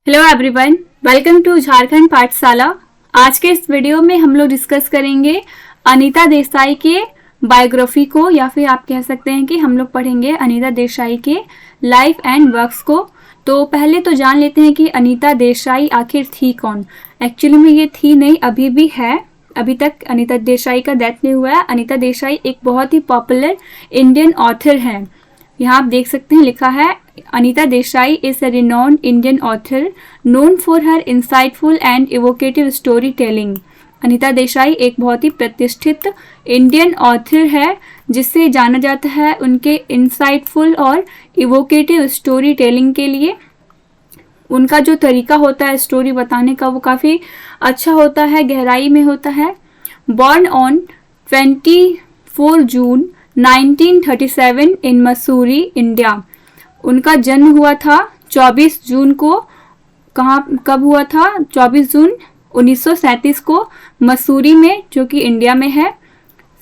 Hello everyone, welcome to Jharkhand Pathshala. आज के इस वीडियो में हम लोग डिस्कस करेंगे अनीता देसाई के बायोग्राफी को, या फिर आप कह सकते हैं कि हम लोग पढ़ेंगे अनीता देसाई के लाइफ एंड वर्क्स को। तो पहले तो जान लेते हैं कि अनीता देसाई आखिर थी कौन। एक्चुअली में ये थी नहीं, अभी भी है। अभी तक अनीता देसाई का डेथ नहीं हुआ है। अनीता देसाई एक बहुत ही पॉपुलर इंडियन ऑथर है। यहाँ आप देख सकते हैं लिखा है Anita Desai is a renowned Indian author known for her insightful and evocative story telling। Anita Desai एक बहुत ही प्रतिष्ठित इंडियन ऑथर है जिससे जाना जाता है उनके इंसाइटफुल और इवोकेटिव स्टोरी टेलिंग के लिए। उनका जो तरीका होता है स्टोरी बताने का वो काफ़ी अच्छा होता है, गहराई में होता है। Born on 24 June 1937 in Mussoorie, India. उनका जन्म हुआ था 24 जून को। कब हुआ था? 24 जून 1937 को मसूरी में, जो कि इंडिया में है।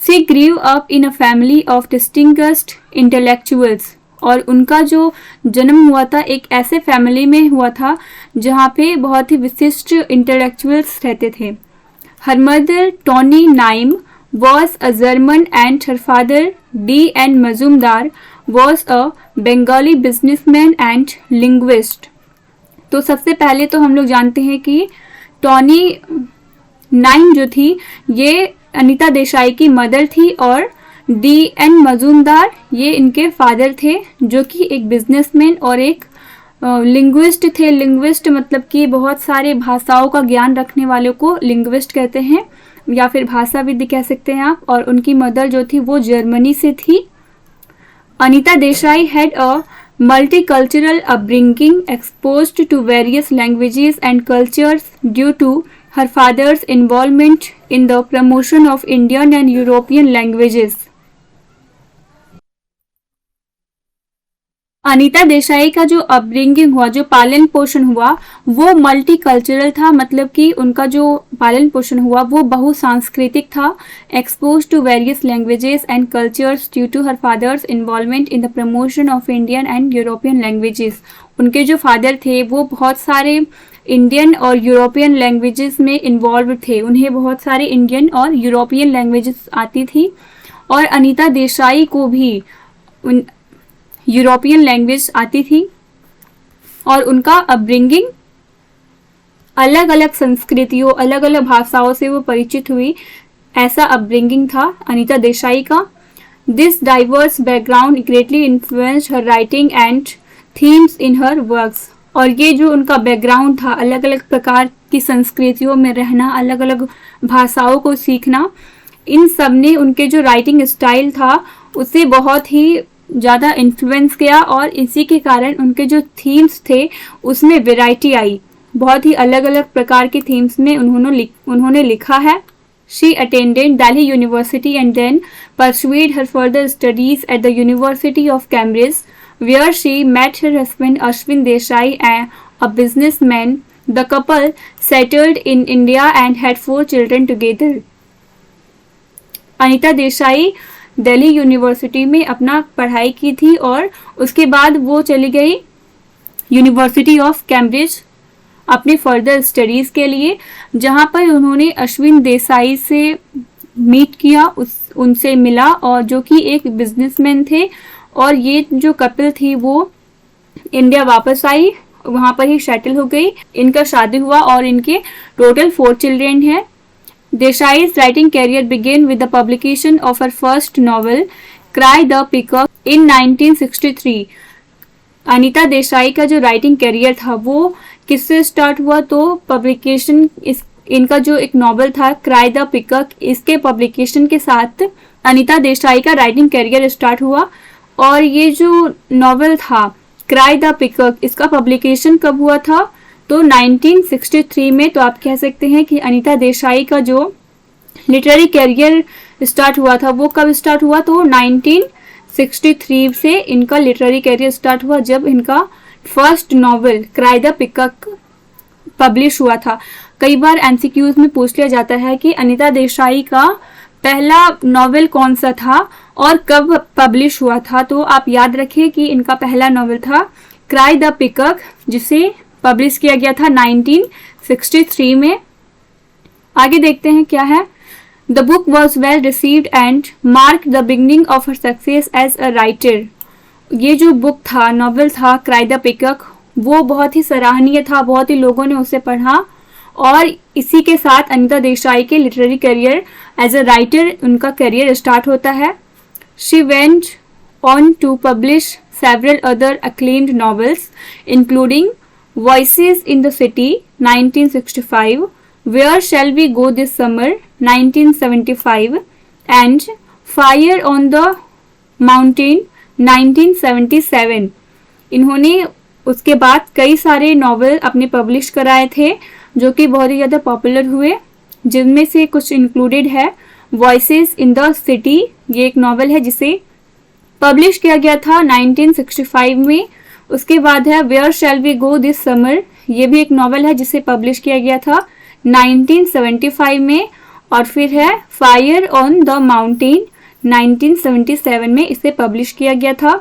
She grew up in a family of distinguished intellectuals. और उनका जो जन्म हुआ था एक ऐसे फैमिली में हुआ था जहाँ पे बहुत ही विशिष्ट इंटेलेक्चुअल्स रहते थे। Her mother Toni Nime was a German and her father D.N. Mazumdar was a Bengali businessman and linguist। तो सबसे पहले तो हम लोग जानते हैं कि टोनी नाइम जो थी ये अनीता देसाई की मदर थी और D.N. मजूमदार ये इनके फादर थे, जो कि एक बिजनेसमैन और एक लिंग्विस्ट थे। लिंग्विस्ट मतलब कि बहुत सारे भाषाओं का ज्ञान रखने वालों को लिंग्विस्ट कहते हैं, या फिर भाषाविद कह सकते हैं आप। और उनकी मदर जो थी वो जर्मनी से थी। Anita Desai had a multicultural upbringing, exposed to various languages and cultures due to her father's involvement in the promotion of Indian and European languages. Anita Desai का जो अपब्रिंगिंग हुआ, जो पालन पोषण हुआ, वो मल्टीकल्चरल था। मतलब कि उनका जो पालन पोषण हुआ वो बहुसांस्कृतिक था। Expose to various languages and cultures due to her father's involvement in the promotion of Indian and European languages. उनके जो फादर थे वो बहुत सारे इंडियन और यूरोपियन लैंग्वेजेस में इन्वॉल्व थे। उन्हें बहुत सारे इंडियन और यूरोपियन लैंग्वेजेस आती थी, और अनीता देसाई को भी यूरोपियन लैंग्वेज आती थी। और उनका अपब्रिंगिंग अलग अलग संस्कृतियों, अलग अलग भाषाओं से वो परिचित हुई, ऐसा अपब्रिंगिंग था अनीता देसाई का। This diverse background greatly influenced her writing and themes in her works. और ये जो उनका बैकग्राउंड था, अलग अलग प्रकार की संस्कृतियों में रहना, अलग अलग भाषाओं को सीखना, इन सब ने उनके जो राइटिंग स्टाइल था उसे बहुत ही ज़्यादा इन्फ्लुएंस किया। और इसी के कारण उनके जो थीम्स थे उसमें वैरायटी आई। बहुत ही अलग अलग प्रकार के थीम्स में उन्होंने लिखा है। She attended Delhi University and then pursued her further studies at the University of Cambridge, where she met her husband Ashwin Desai a businessman. The couple settled in India and had 4 children together. Anita Desai Delhi University में अपना पढ़ाई की थी और उसके बाद वो चली गई यूनिवर्सिटी ऑफ कैम्ब्रिज अपने फर्दर स्टडीज़ के लिए, जहाँ पर उन्होंने अश्विन देसाई से मीट किया, उनसे मिला, और जो कि एक बिजनेसमैन थे। और ये जो कपल थी वो इंडिया वापस आई, वहाँ पर ही सेटल हो गई। इनका शादी हुआ और इनके टोटल 4 चिल्ड्रेन हैं। Desai's writing career began with the publication of her first novel, Cry the Peacock, in 1963। Anita Desai का जो राइटिंग करियर था वो किससे स्टार्ट हुआ? तो पब्लिकेशन, इनका जो एक नॉवल था क्राई द पिकॉक, इसके पब्लिकेशन के साथ अनीता देसाई का राइटिंग करियर स्टार्ट हुआ। और ये जो नॉवल था क्राई द पिकॉक, इसका पब्लिकेशन कब हुआ था? तो 1963 में। तो आप कह सकते हैं कि अनीता देसाई का जो लिटरेरी करियर स्टार्ट हुआ था वो कब स्टार्ट हुआ? तो 1963 से इनका लिटरेरी करियर स्टार्ट हुआ, जब इनका first novel cry the peacock publish हुआ था। कई बार एमसीक्यूज में पूछ लिया जाता है कि अनीता देसाई का पहला नॉवल कौन सा था और कब पब्लिश हुआ था। तो आप याद रखिए कि इनका पहला नॉवल था क्राई द पिकॉक, जिसे पब्लिश किया गया था 1963 में। आगे देखते हैं क्या है। The book was well received and mark the beginning of her success as a writer. ये जो बुक था, नॉवेल था क्राई द पीकॉक, वो बहुत ही सराहनीय था, बहुत ही लोगों ने उसे पढ़ा और इसी के साथ अनीता देसाई के literary career as a writer उनका करियर स्टार्ट होता है। She went on to publish several other acclaimed novels including Voices in the City 1965, Where Shall We Go This Summer 1975 and Fire on the Mountain 1977। इन्होंने उसके बाद कई सारे novel अपने publish कराए थे जो कि बहुत ही ज़्यादा पॉपुलर हुए, जिनमें से कुछ इंक्लूडेड है वॉइसेस इन द सिटी, ये एक नॉवेल है जिसे पब्लिश किया गया था 1965 में। उसके बाद है where shall we go this summer, ये भी एक नॉवेल है जिसे पब्लिश किया गया था 1975 में। और फिर है फायर ऑन द माउंटेन 1977 में इसे पब्लिश किया गया था।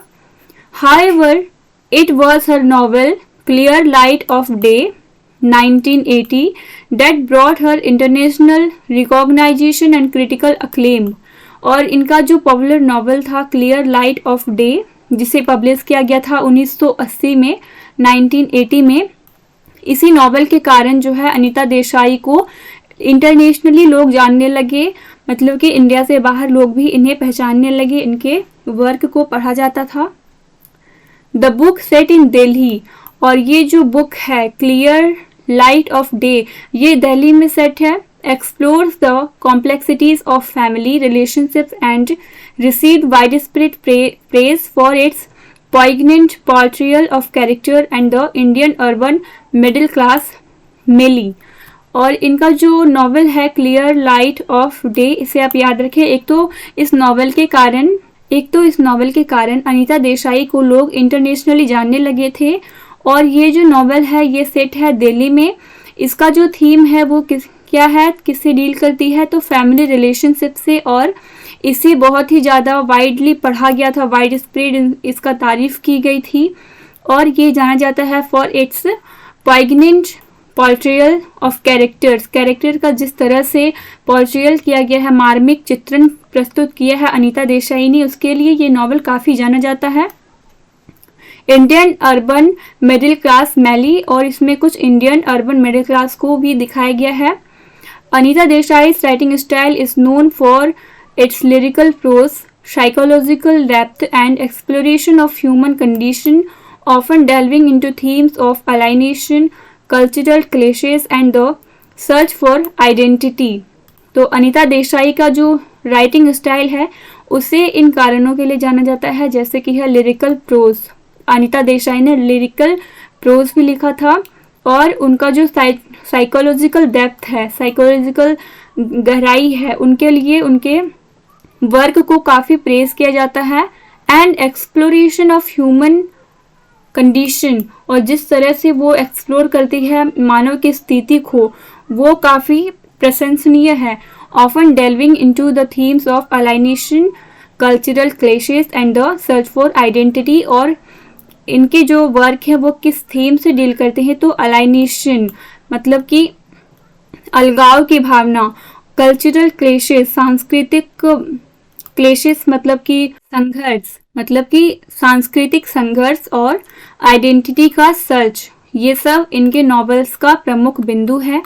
However it was her novel clear light of day 1980 that brought her international recognition and critical acclaim। और इनका जो पॉपुलर नॉवेल था क्लियर लाइट ऑफ डे, जिसे पब्लिश किया गया था 1980 में 1980 में, इसी नॉवेल के कारण जो है अनीता देसाई को इंटरनेशनली लोग जानने लगे, मतलब कि इंडिया से बाहर लोग भी इन्हें पहचानने लगे, इनके वर्क को पढ़ा जाता था। द बुक सेट इन दिल्ली, और ये जो बुक है क्लियर लाइट ऑफ डे, ये दिल्ली में सेट है। explores the complexities of family relationships and received widespread praise for its poignant portrayal of character and the Indian urban middle class mainly। और इनका जो नॉवेल है क्लियर लाइट ऑफ डे, इसे आप याद रखें। एक तो इस नॉवेल के कारण अनीता देसाई को लोग इंटरनेशनली जानने लगे थे। और ये जो नॉवेल है ये सेट है दिल्ली में। इसका जो थीम है वो किससे डील करती है, तो फैमिली रिलेशनशिप से। और इसे बहुत ही ज़्यादा वाइडली पढ़ा गया था, वाइड स्प्रेड इसका तारीफ की गई थी। और ये जाना जाता है for its poignant portrayal of character का जिस तरह से पोर्ट्रेयल किया गया है, मार्मिक चित्रण प्रस्तुत किया है अनीता देसाई ने, उसके लिए ये नॉवेल काफ़ी जाना जाता है। इंडियन अर्बन मिडिल क्लास मैली, और इसमें कुछ इंडियन अर्बन मिडिल क्लास को भी दिखाया गया है। Anita देसाई's writing style is known for its lyrical prose, psychological depth and exploration of human condition, often delving into themes of alienation, cultural clashes and the search for identity। तो अनीता देसाई का जो writing style है उसे इन कारणों के लिए जाना जाता है, जैसे कि है लिरिकल प्रोज। अनीता देसाई ने लिरिकल प्रोज भी लिखा था, और उनका जो साइकोलॉजिकल डेप्थ है, साइकोलॉजिकल गहराई है, उनके लिए उनके वर्क को काफ़ी प्रेज किया जाता है। And exploration of human condition, और जिस तरह से वो एक्सप्लोर करती है मानव की स्थिति को, वो काफ़ी प्रशंसनीय है। Often delving into the themes of alienation, cultural clashes and the search for identity. और इनके जो वर्क है वो किस थीम से डील करते हैं, तो अलाइनेशन मतलब कि अलगाव की भावना, कल्चरल क्लैशेस सांस्कृतिक क्लैशेस मतलब कि संघर्ष, मतलब कि सांस्कृतिक संघर्ष, और आइडेंटिटी का सर्च, ये सब इनके नॉवेल्स का प्रमुख बिंदु है।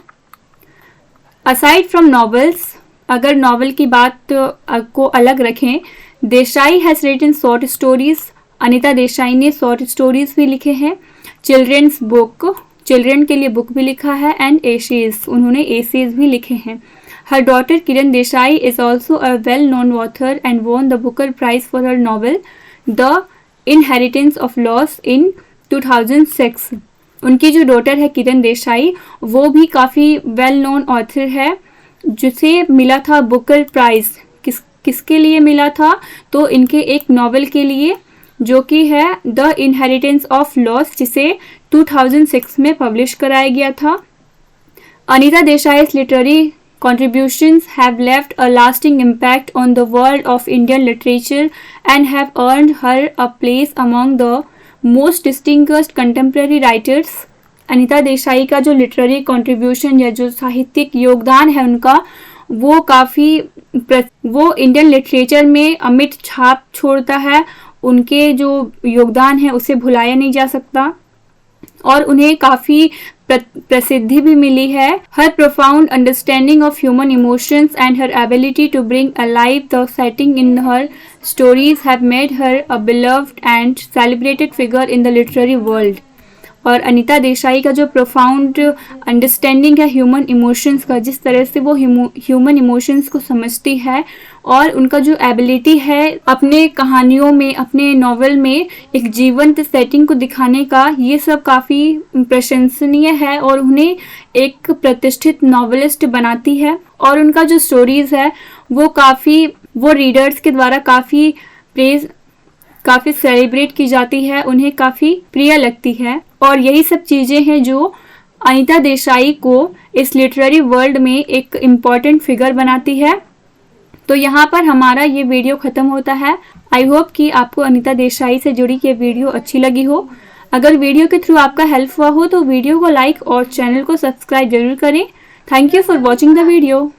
असाइड फ्रॉम नॉवेल्स, अगर नॉवेल की बात को अलग रखें, Desai has written short stories. Anita Desai ने शॉर्ट स्टोरीज भी लिखे हैं, चिल्ड्रेंस बुक, चिल्ड्रेन के लिए बुक भी लिखा है, एंड एसेज, उन्होंने एसेज भी लिखे हैं। Her daughter Kiran Desai is also a well known author and won the Booker prize for her novel the Inheritance of Loss in 2006। उनकी जो डॉटर है किरण देसाई, वो भी काफ़ी वेल नोन ऑथर है, जिसे मिला था बुकर प्राइज। किसके लिए मिला था, तो इनके एक नॉवेल के लिए जो कि है द इनहेरिटेंस ऑफ लॉस, जिसे 2006 में पब्लिश कराया गया था। Anita देसाई's literary contributions have left a lasting impact on the world of Indian literature and have earned her a place among the most distinguished contemporary writers Anita Desai का जो लिटरेरी कंट्रीब्यूशन या जो साहित्यिक योगदान है उनका, वो इंडियन लिटरेचर में अमिट छाप छोड़ता है। उनके जो योगदान है उसे भुलाया नहीं जा सकता और उन्हें काफ़ी प्रसिद्धि भी मिली है। हर profound understanding of human emotions and her ability to bring alive the setting in her stories have made her a beloved and celebrated figure in the literary world। और अनीता देसाई का जो प्रोफाउंड अंडरस्टैंडिंग है ह्यूमन इमोशंस का, जिस तरह से वो human emotions को समझती है और उनका जो एबिलिटी है अपने कहानियों में, अपने नॉवेल में एक जीवंत सेटिंग को दिखाने का, ये सब काफ़ी प्रशंसनीय है और उन्हें एक प्रतिष्ठित नॉवेलिस्ट बनाती है। और उनका जो स्टोरीज़ है वो रीडर्स के द्वारा काफ़ी सेलिब्रेट की जाती है, उन्हें काफ़ी प्रिय लगती है। और यही सब चीज़ें हैं जो अनीता देसाई को इस लिटरेरी वर्ल्ड में एक इम्पॉर्टेंट फिगर बनाती है। तो यहाँ पर हमारा ये वीडियो ख़त्म होता है। आई होप कि आपको अनीता देसाई से जुड़ी ये वीडियो अच्छी लगी हो। अगर वीडियो के थ्रू आपका हेल्प हुआ हो तो वीडियो को लाइक और चैनल को सब्सक्राइब जरूर करें। Thank you for watching the video.